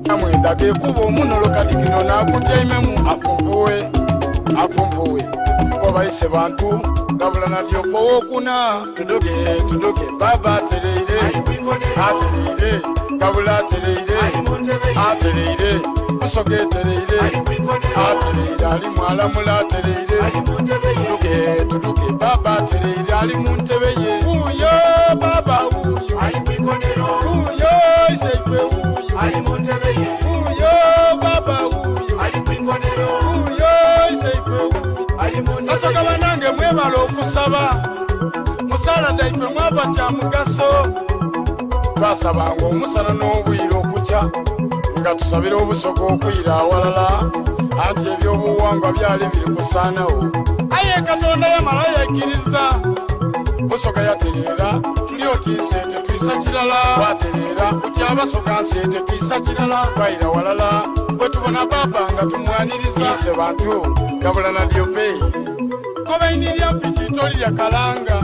amwenda gekuba omuno kadigino nakutyaimemu afunvuwe kobayise bantu gabula nadyo kowokuna tudoge baba atereire gabula atereire musoge atereire ali mwalamula atereire tuduge baba atereire ali mu ntebe ye uyo baba uyo iseife uyo baba uyo iseife sasoka banange mwebala okusaba musala daife mwava kya mugaso twasabanga omusana n'obwire okukya nga tusabira obusoga okwira awalala anti ebyobuwangwa byali biri kusaanawo aye katonda yamala yekkiriza musoga yatereera tuli oti nsente twisa kirala twatereera kutya abasoga nsente twisa kirala twayira walala bwe tubona baba nga tumwaniriza ise bantu gabula nadyo peyi kobaini lya mpiki toli lya kalanga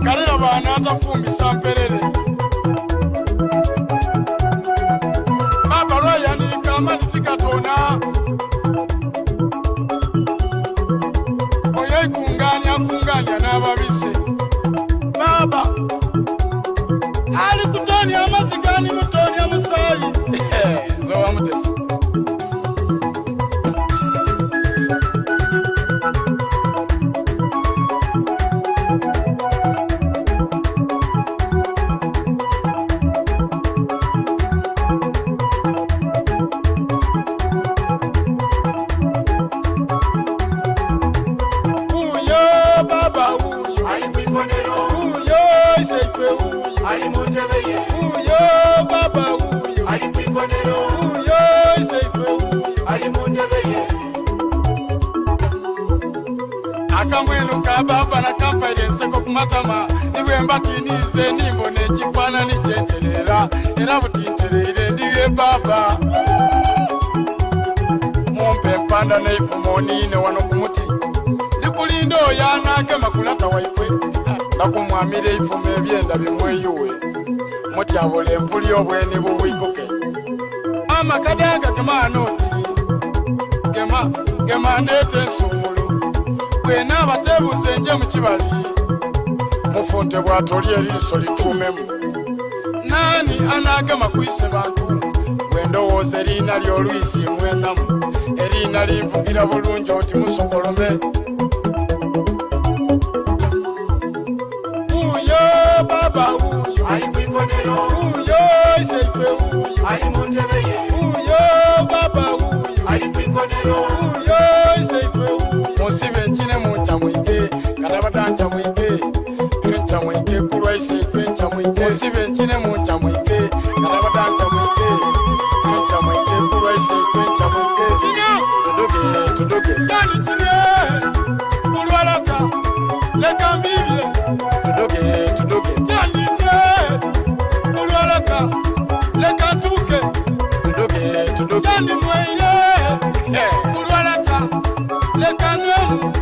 kalera baana atafumbisa mperere baba lwayanika amatiti gatona oyo ikunganya n'ababise baba ali kutonya amazigani mutonya musayi zowa mutesi akamwenu kababa na kampaire ko kumatama niwe mbatinize nimbone ekifaananyi kyenterera era butintereire ndiye baba mumpe mpanda neifumo niine wano ku muti ndikulinda oyo anaagema kulata waife nakumwamira eifumo ebyenda bimweyuwe mutyabula empuli obweni bubwikoke amakadaga gemaanoti gema ndeeta ensumulu bwena abatebuze nje mu kibali mufunte bwatoli eriiso lituumemu nani anaagema kwise bantu bwendowooza eriina ly'olwisi mwenamu eriina linvugira bulungi oti musokolome uyo baba uyo iseife uyo baba uyo iseife musibe nkine muncamwike kalabada ncamwike ncamwike kulwa iseife ncamwike musibe nkine muncamwike kalabada ncamwike ncamwike kulwa iseife ncamwike tudoge yani kine kulwalaka leka mbibye tudoge yani nje kulwalaka leka ntuke tudoge yani mwaire kulwalaka leka nwemu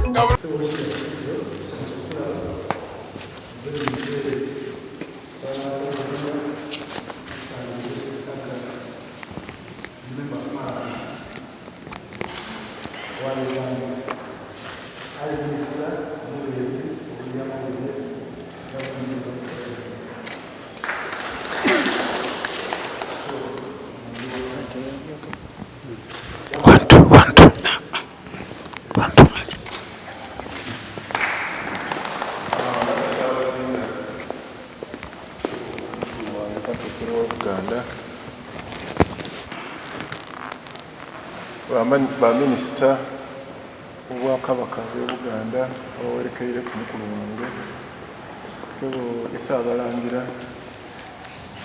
Baminisita obwakabaka bw'Uganda abawerekeire ku mukulu wange Ssebo Issa Abalangira,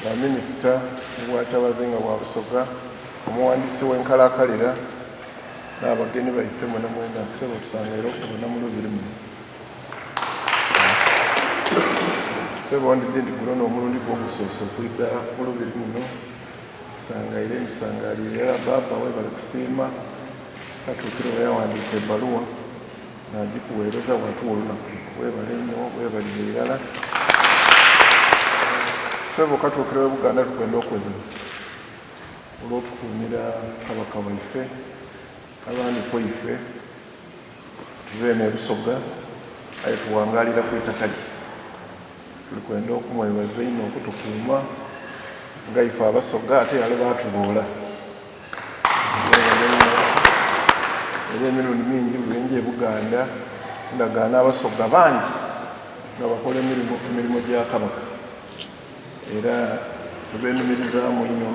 Baminisita obwakyabazinga bwa Busoga, omuwandiisi w'enkalakalira n'abagenyi baife mwena mwena Ssebo tusangaire okubona mu lubiri muno. Ssebo wandidde ndi guno n'omulundi gw'ogusoose okuliddala mu lubiri muno tusangaire mbisangalire era baba webale kusiima katuukire weyawandiika ebbaluwa nagikuweereza wantu olunaku webale nnyo webalire irala Ssebo Katuukiro w'e Buganda tukwenda okwebaza olw'otukuumira kabaka waife abaandiko ife tubeena e Busoga aye tuwangaalira ku ettaka lye. Tulikwenda okumwebaza ino okutukuuma nga ife Abasoga ate yale baatuboola era emirundi mingi bulenje e Buganda ndagaana Abasoga bangi nga bakola emirimu gya kabaka era tubeenumirizaamu ino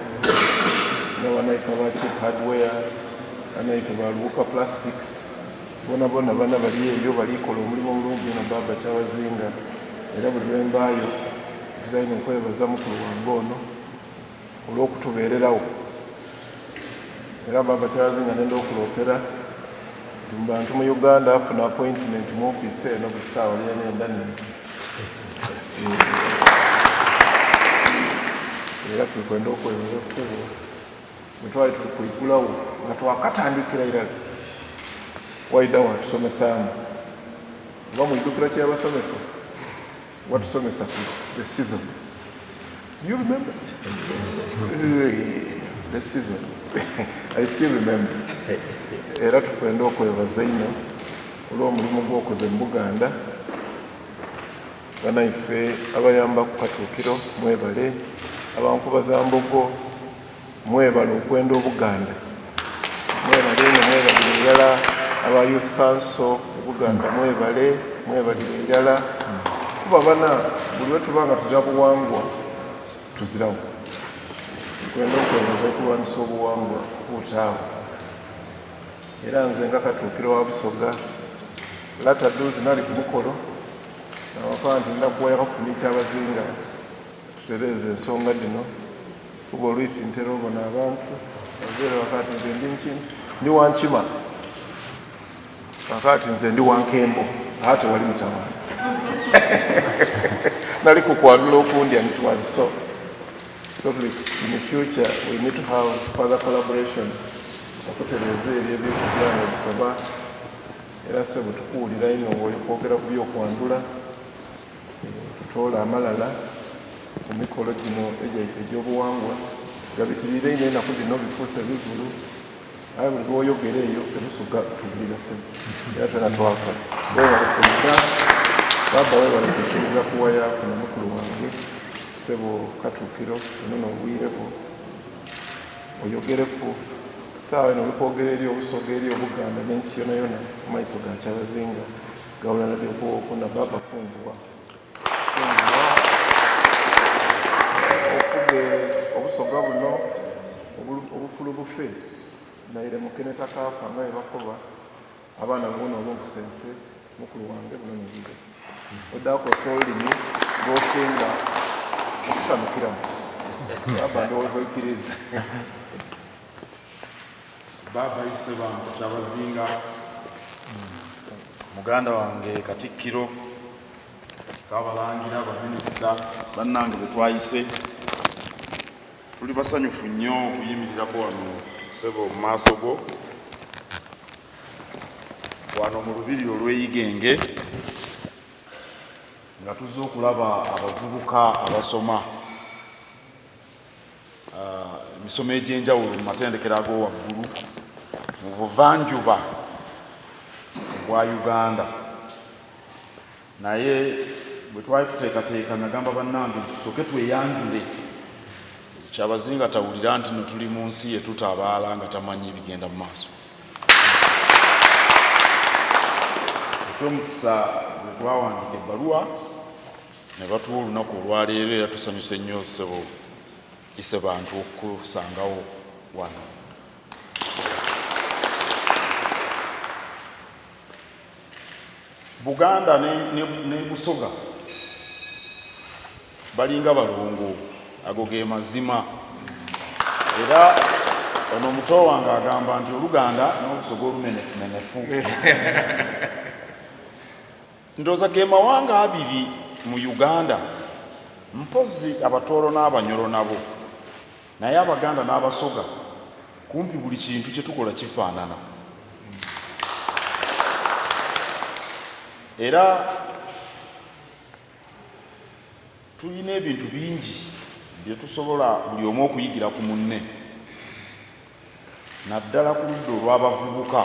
nga banaife aba Cheap Hardware, banaife ba Lubuka Plastics, bona bana bali eyo balikola omulimu omulungi na Baba Kyabazinga era buli lwembaayo tulaina okwebaza mukulu wange ono olw'okutubeererawo era Baba Kyabazinga nenda okuloopera mu bantu mu Uganda afuna appointment mu ofiisi eno ku ssaawa ly'enda nenzi era tulikwenda okwebaza ssebo bwe twali tuli kuigulawo nga twakatandikira irala waida watusomesaamu oba mwijjukira kyabasomesa watusomesa ku the seasons. You remember? The seasons. I still remember. Era tukwenda okwebaza ino olw'omulimu gw'okoze mu Buganda. Banaife abayamba ku Katuukiro mwebale, abankubaza Mbogo mwebale okwenda Obuganda, mwebale eno mwebalire irala, aba Youth Council Buganda mwebalire irala. Kuba bana buli wetubanga tujja buwangwa tuzirawo. Tukwenda okwebaza okulwanisa obuwangwa kuutaawo. Era nze nga Katuukiro wa Busoga lata duzi nali ku mukolo nawaka nti nakuwayako ku Kyabazinga tutereeze ensonga dino kuba olwisi ntera obona abantu abeera wakati nze ndi Wankima wakati nze ndi Wankembo ate wali mutawaana nali kukwanula okundya nti was so in the future we need to have further collaboration okutereeza ebyo ebyokubyana ebisoba era se bwe tukuwulira ino ng'oli kwogera ku byokwandula tutoola amalala ku mikolo gino egyaife egy'obuwangwa nga bitirire ino enaku zino bifuuse bivulu aye buli lwoyogera eyo ebusuga tubulira sebo era twena twafa webalekeza baba webalekekeriza kuwaya kuno mukulu wange Ssebo Katuukiro eno n'obwireko oyogereku saawa eno olikwogera eri Obusoga eri Obuganda n'ensi yona yona mu maiso ga Kyabazinga gawulana by'okuwooko na Baba funvuwa ofuge Obusoga buno obufulu bufe naire mukeneta kaafa nga ebakoba abaana buno olw'obusense mukulu wange buno nobwire oddakosa olulimi ng'osinga okusanukiramu Baba ndowooza oikiriza Baba ise bantu Kyabazinga muganda wange Katikkiro Saabalangira baminisita bannange bwe twayise tuli basanyufu nnyo okuyimirirako wano Ssebo mu maaso go wano mu lubiri olw'eyigenge nga tuzze okulaba abavubuka abasoma emisomo egy'enjawulo mu matendekero ag'owaggulu mu buvanjuba bwa Uganda. Naye bwe twali tuteekateeka nagamba bannange tusooke tweyanjule Kyabazinga tawulira nti no tuli mu nsi ye tutabaala nga tamanyi ebigenda mu maaso. Eky'omukisa bwe twawandika ebbaluwa ne batuwa olunaku olwaleero era tusanyuse nnyo Ssebo ise bantu okusangawo wano. Buganda ne Busoga balinga balongo ago ge mazima era ono omuto wange agamba nti Oluganda n'Obusoga olumenefumenefu ndowooza ge mawanga abiri mu Uganda mpozi Abatooro n'Abanyoro nabo naye Abaganda n'Abasoga kumpi buli kintu kye tukola kifaanana era tulina ebintu bingi bye tusobola buli omu okuyigira ku munne naddala ku ludda olw'abavubuka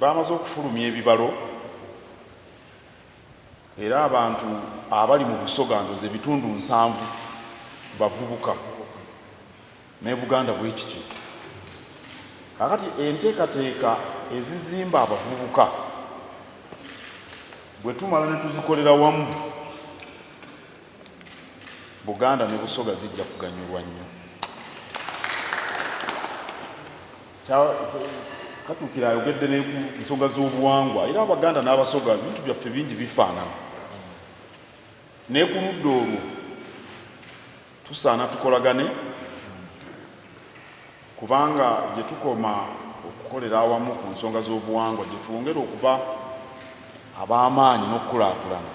bamaze okufulumya ebibalo era abantu abali mu Busoga ndoze ebitundu 7 bavubuka ne Buganda bwe kityo. Kakati enteekateeka ezizimba abavubuka bwe tumala ne tuzikolera wamu, Buganda ne Busoga zijja kuganyulwa nnyo. Katuukira ayogedde ne ku nsonga z'obuwangwa, era Abaganda n'Abasoga ebintu byaffe bingi bifaanana. Ne ku ludda olwo tusaana tukolagane, kubanga gye tukoma okukolera awamu ku nsonga z'obuwangwa gye twongera okuba ab'amaanyi n'okukulaakulana.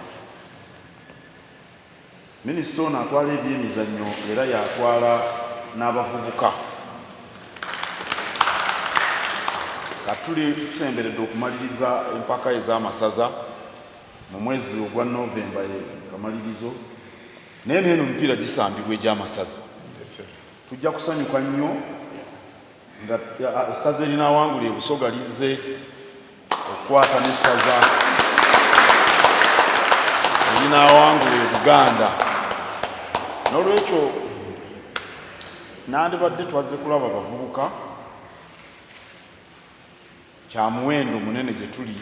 Minisita ono atwala ebyemizannyo era yatwala n'abavubuka. Katuli tusemberedde okumaliriza empaka ez'amasaza mu mwezi ogwa Novemba kamalirizo, naye n'eno emipiira gisambibwa egy'amasaza. Tujja kusanyuka nnyo nga essaza erinawangula e Busoga lizze okukwata n'essaza erinawangula e Buganda. N'olwekyo nandibadde twazze kulaba abavubuka, kya muwendo munene gye tuli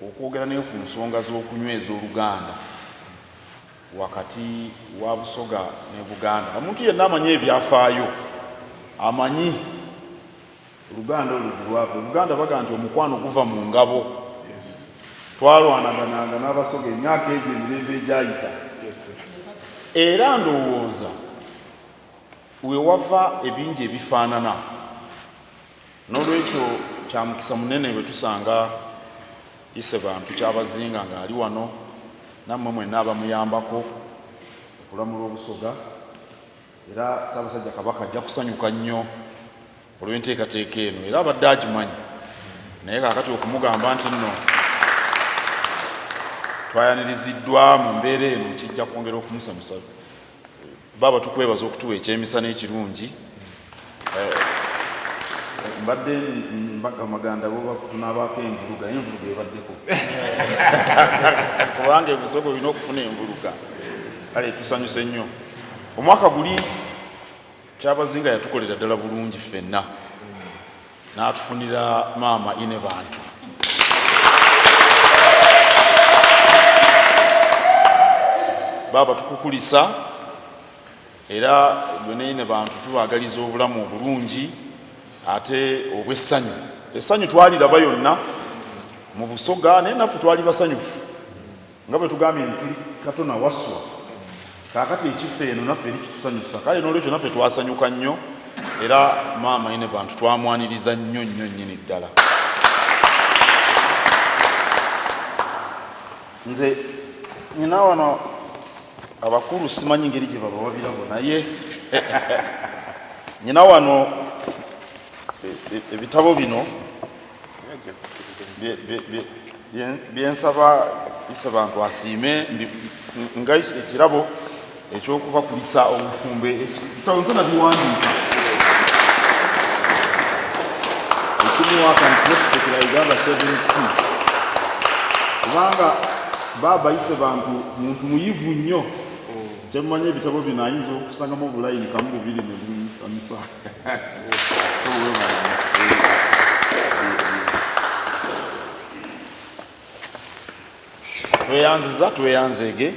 okwogera naye ku nsonga z'okunyweza Oluganda wakati wa Busoga ne Buganda. Omuntu yenna amanyi ebyafaayo amanyi Oluganda olwo Buganda baga nti omukwano guva mu ngabo. Twalwanagananga n'Abasoga emyaka egyo emirembe egyayita, era ndowooza we wava ebingi ebifaanana. N'olwekyo kya mukisa munene bwe tusanga ise bantu Kyabazinga ng'ali wano, nammwe mwenna abamuyambako okulamula Obusoga, era Ssaabasajja Kabaka ajja kusanyuka nnyo olw'enteekateeka eno, era abadde agimanyi. Naye kaakati okumugamba nti nno twayaniriziddwa mu mbeera eno kijja kwongera okumusanyusa. Baba tukwebaza okutuwa ekyemisana ekirungi. Mbadde Amaganda bo tunabaako envuluga ebaddeko kubanga e Busoga olina okufuna envuluga. Kale tusanyuse nnyo. Omwaka guli Kyabazinga yatukolera ddala bulungi ffenna, n'atufunira maama ine bantu. Baba tukukulisa, era bwe ine bantu tubaagaliza obulamu obulungi ate obw'essanyu. Essanyu twaliraba yonna mu Busoga, naye naffe twali basanyufu nga bwe tugambye nti tuli Katona Waswa. Kaakati ekifo eno naffe eri kitusanyusa, kale n'olwekyo naffe twasanyuka nnyo, era maama ine bantu twamwaniriza nnyo nnyo nnyini ddala. Nze nyina wano abakulu simanyi ngeri gye babawabirabo, naye nyina wano ebitabo bino byensaba ise bantu asiime nga ekirabo ekyokubakulisa obufumbe. Ebitabo nze nabiwandiika ekimiwakankresipetera Uganda 7 kubanga baba ise bantu muntu muyivu nnyo. Kyemmanyi ebitabo bino ayinza okusangamu obulayini kamu bubiri ne bumusanyusa. Tweyanziza tweyanzeege,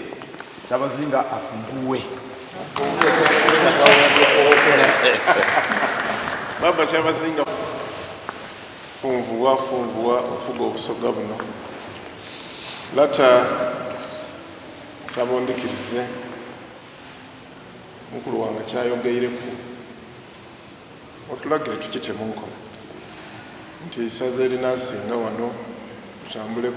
Kyabazinga afunguwe. Baba Kyabazinga funvuwa ofuga Obusoga buno. Lata saba ondikirize mukulu wange kyayogeireku otulagire tukitemu nkola nti isaza erinasinga wano tutambule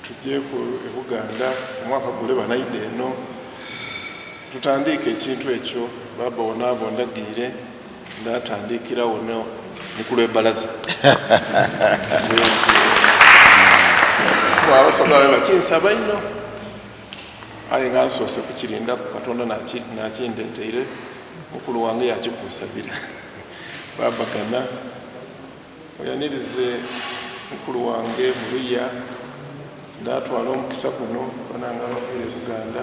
tujje ku Buganda omwaka gule banayide eno tutandike ekintu ekyo. Baba wona abo ndagire ndatandikira wono mukulu ebalaza Abasoga bakinsaba nnyo aye nga nsoose kukirinda ku Katonda nakindeeteire mukulu wange yakikusabira babagana oyanirize mukulu wange Muluya ndatwala omukisa guno bananga abavuire Buganda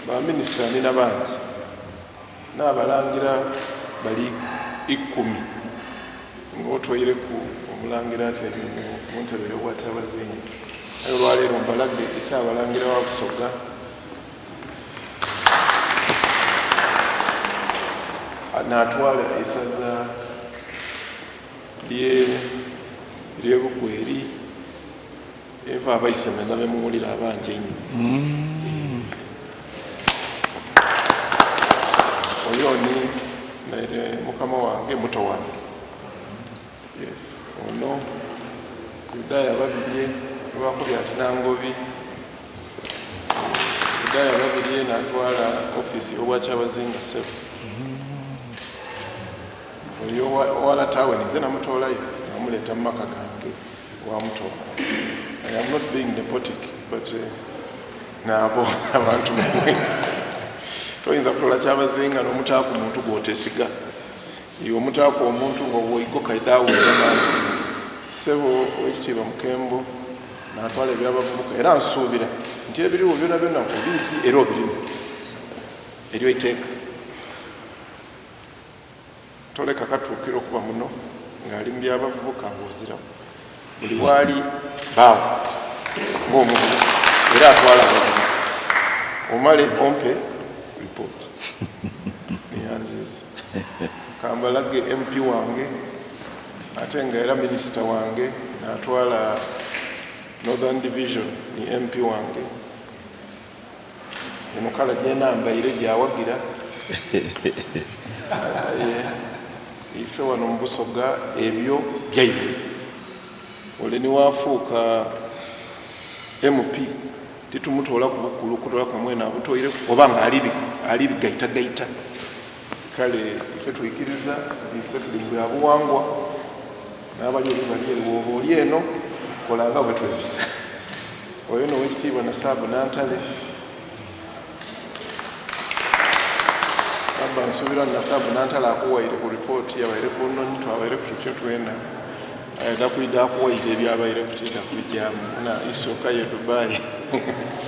baminisita nina bangi n'abalangira bali 10 ng'otwoyireku omulangira ati mu ntebe y'obwatabazinga ayo olwaleero mbalagde isa abalangira wa Busoga n'atwala isaza ly'Ebugweri eva abayisemena bemuwulira abangi ennyo oyoni mukama wange muto wange yes ono Yudaya babirye lwakubya ati Nangobi Yudaya babirye n'atwala ofisi y'obwakyabazinga 7 oyo wala tawe nize namutoolayo namuleeta mu maka gange wamutoola. I am not being nepotic but naabo abantu toyinza kutola kyabazinga n'omutaako omuntu gw'otesiga iwe omutaako omuntu ng'obwoyigo kaidaawo sebo w'ekitiibwa Mukembo n'atwala ebyabavubuka era nsuubira nti ebiriwo byonna byonna obiiki era obirimu eryo iteeka toleka katuukira okuba muno ng'ali mu byabavubuka ng'oziramu buli waali baawo ng'omuntu era atwala abavubuka omale ompe report niyanziza kambalage MP wange ate nga era minisita wange n'atwala Northern Division ni MP wange emukala gyenambaire gyawagira ife wano mu Busoga ebyo byaibe ole niwafuuka MP titumutola ku bukulu kutola kwa mwena abutoire oba nga ali bigaita kale ife tuyikiriza ife tulingo yabuwangwa n'abali bali ewo oli eno kolanga bwe twebisa oyo no wekitiibwa Nasabu Nantale aba nsubira Nasabu Nantale akuwaire ku report yabaire ku noni twabaire ku tutyo twena ayagala kwida akuwaire ebyabaire kutita kubijamu na isoka ye Dubai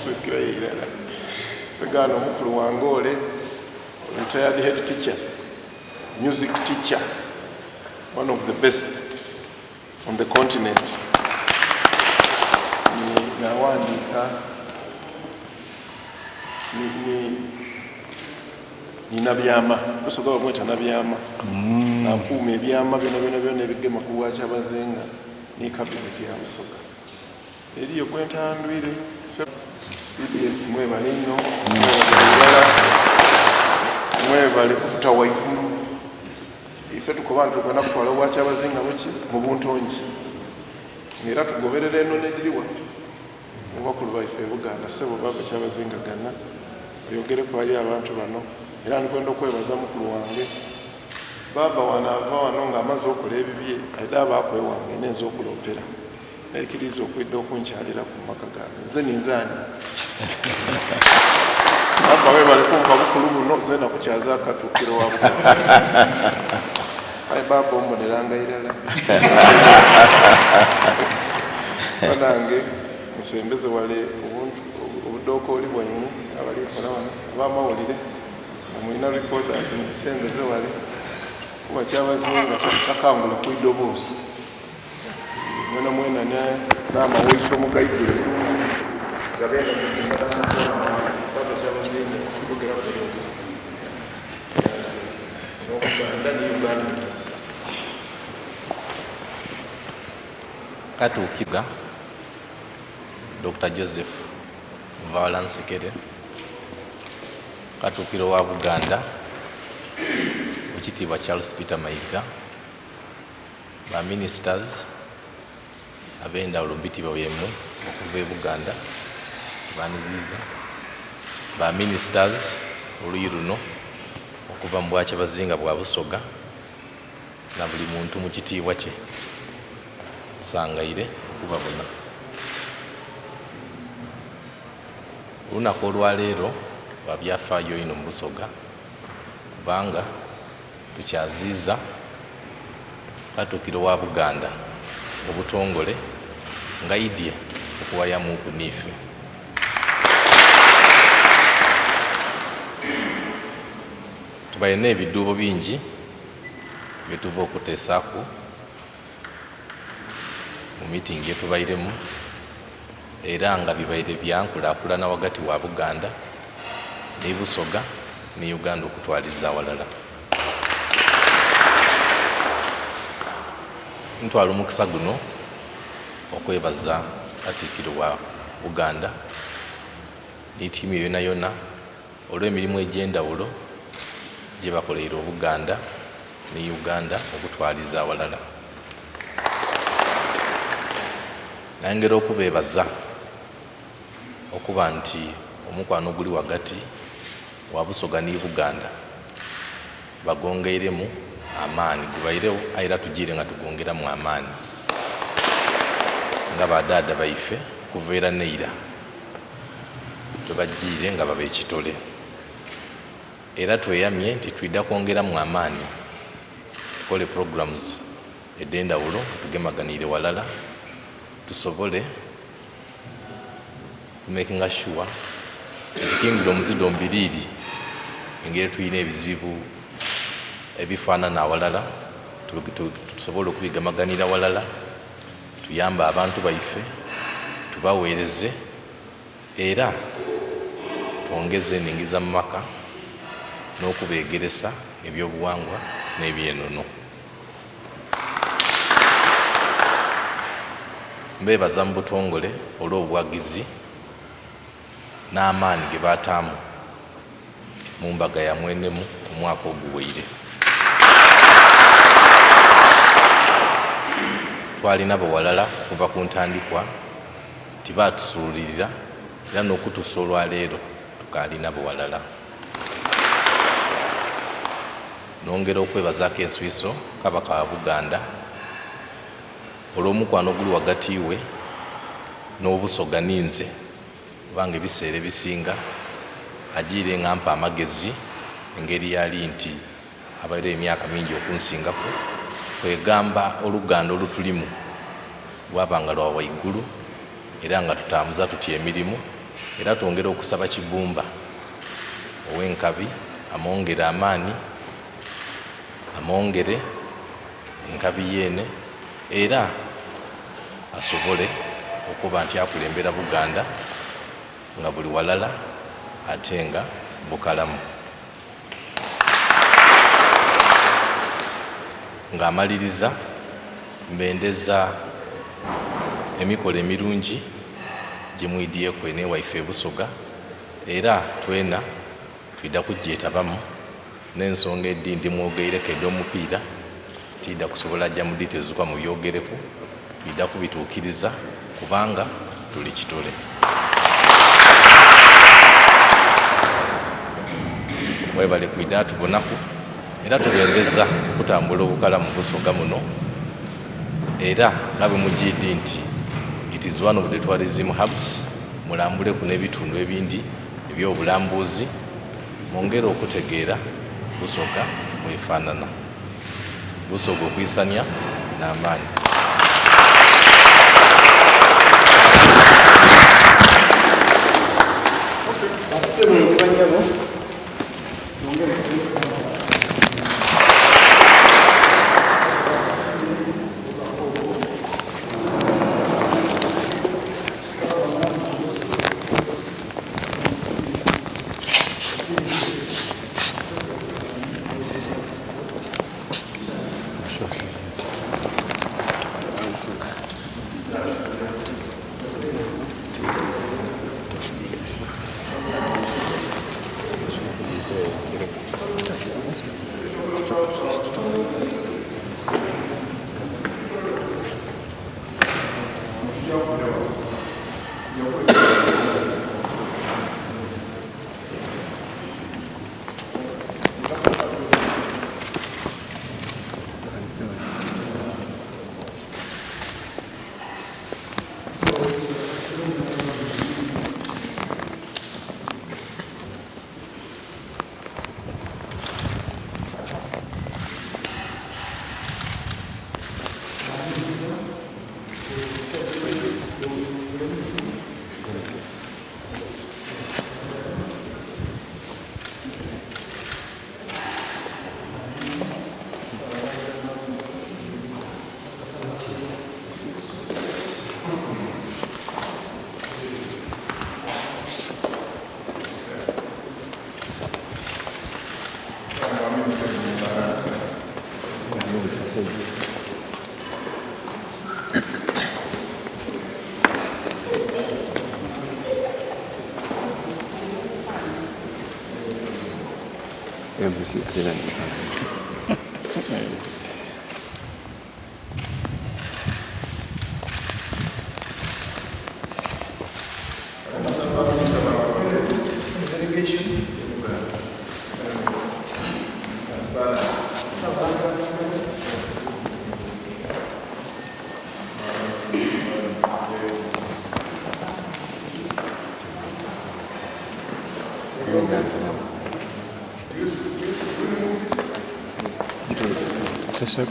kwekira irala pegano mukulu wangole retired head teacher music teacher one of the best on the continent nawandika nina byama Busoga bamweta nabyama nakuuma ebyama byonna ebigema ku Bwakyabazinga ni kabineti ya Busoga eriyo kwentandwire BBS mwebale nnyo mwebale kututa waigulu ife tukobantu tukwana kutwala Bwakyabazinga mu buntongi era tugoberera eno nediriwa obakulu baife Buganda sebo Bwakyabazinga gana oyogere kwali abantu bano era nikwenda okwebaza mukulu wange baba wanaava wano ng'amaze okola ebibye ayida abaakwe wange nenza okulopera naikiriza okwidda okunkyalira ku maka gange nze ninzaani baba webale kumva bukulu buno nze nakukyaza akatuukiro wa bukulu ayi baba omuboneranga irala banange musembeze wale obudooka oli bwaimu abali kola wano abamawulire omulina recorders musembeze wale Bwakyabazinga takangula kuidoboozi mwena n'amaweiso mugaigule gabenda Bwakyabazinga kuvugera kusozi n'okuganda ni Uganda katuukibwa Dr. Joseph Valansekere katuukiro wa Buganda ekitiibwa Charles Peter Mayiga ba ministers ab'endawulo mbitibwa byemu okuva e Buganda baniriza ba ministers oluyi luno okuva mu Bwakyabazinga bwa Busoga na buli muntu mu kitiibwa kye musangaire okuva bonna olunaku olwaleero lwa byafaayo ino mu Busoga kubanga tukyaziiza Katikkiro wa Buganda obutongole nga idye okuwayamu ku niife. Tubalina ebiduubo bingi bye tuva okuteesaako mu miitingi etubairemu era nga bibaire byankulaakulana wakati wa Buganda ne Busoga ne Uganda okutwaliza awalala. Ntwala omukisa guno okwebaza Katikkiro wa Buganda ne ttiimu yonna yonna olw'emirimu egy'enjawulo gye bakoleera Obuganda ne Uganda okutwaliza awalala. Nayongera okubeebaza okuba nti omukwano guli wagati wa Busoga ne Buganda bagongeiremu amaani gubairewo era tugire nga tugongeramu amaani nga badaada baife kuveera neira tebagire nga baba ekitole era tweyamye nti twidda kwongeramu amaani tukole programs ed'endawulo tugemaganiire walala tusobole making sure nti Kingdom mbiriri engeri tulina ebizibu ebifaanana awalala tusobole okubigamaganira walala tuyamba abantu baife tubaweereze era twongeze eningiza mu maka n'okubeegeresa ebyobuwangwa n'ebyenono. Mbeebaza mu butongole olw'obuwagizi n'amaani ge baataamu mu mbaga ya mwenemu omwaka oguweire. Twalina bawalala kuva ku ntandikwa tibaatusuulirira era n'okutuusa olwaleero tukaalina bawalala. Nongera okwebazaako enswiso Kabaka wa Buganda olw'omukwano oguli wagati we n'Obusoga ninze kubanga ebiseera ebisinga agiire ngampa amagezi engeri yali nti abaire emyaka mingi okunsingako kwegamba Oluganda olutulimu lwabanga lwa waigulu era nga tutambuza tutya emirimu era twongera okusaba Kibumba ow'enkabi amwongere amaani amwongere enkabi yeene era asobole okuba nti akulembera Buganda nga buli walala ate nga bukalamu. Ng'amaliriza mbendeza emikolo emirungi gye mwidyeko ene waife Busoga era twena twidda kugyetabamu n'ensonga eddi ndi mwogerekedde omupiira tidda kusobola ajja mu details kwa mu byogereku twidda kubituukiriza kubanga tuli kitole. Mwebale kwidda tubonaku era tubendeza kutambula obukala mu Busoga muno era nga bwe mugiddi nti it is one of the tourism hubs mulambuleku n'ebitundu ebindi ebyobulambuzi mwongere okutegeera Busoga mwefaanana. Busoga okwisanya n'amaanyi. Embassy, I didn't. Sasa